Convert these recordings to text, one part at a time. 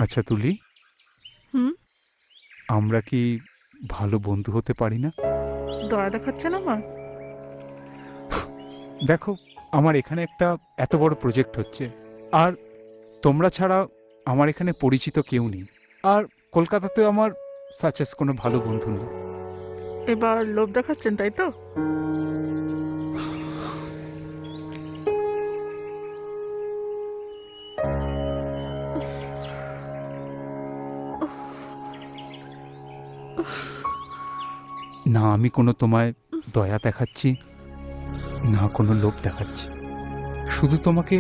আচ্ছা তুলি, হুম? আমরা কি ভালো বন্ধু হতে পারি না? দয়া দেখাচ্ছেন আমার? দেখো, আমার এখানে একটা এত বড় প্রজেক্ট হচ্ছে, আর তোমরা ছাড়া আমার এখানে পরিচিত কেউ নেই। আর কলকাতাতেও আমার সাচেস কোনো ভালো বন্ধু নেই। এবার লোভ দেখাচ্ছেন, তাই তো? না আমি কোনো তোমায় দয়া দেখাচ্ছি, না কোনো লোভ দেখাচ্ছি। শুধু তোমাকে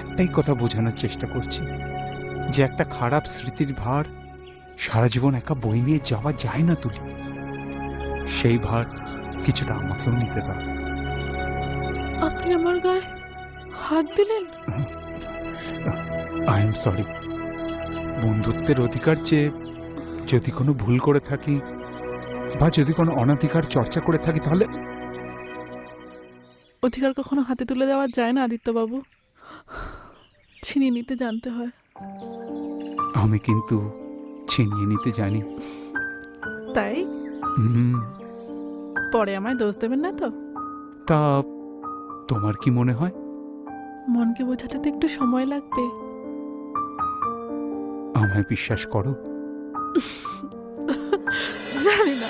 একটাই কথা বোঝানোর চেষ্টা করছি যে একটা খারাপ স্মৃতির ভার সারা জীবন একা বই নিয়ে যাওয়া যায় না তুলি। সেই ভার কিছুটা আমাকেও নিতে দাও। আপনি আমার গায়ে হাত দিলেন? I am sorry. বন্ধুত্বের অধিকার চেয়ে যদি কোনো ভুল করে থাকি বা যদি কোনো অনধিকার চর্চা করে থাকি, তাহলে অধিকার কখনো হাতে তুলে দেওয়া যায় না আদিত্যবাবু, ছিনিয়ে নিতে জানতে হয়। আমি কিন্তু ছিনিয়ে নিতে জানি। তাই হুম, পরে আমায় দোষ দেবেন না তো? তা তোমার কি মনে হয়? মনকে বোঝাতে তো একটু সময় লাগবে। আমায় বিশ্বাস করো? জানি না।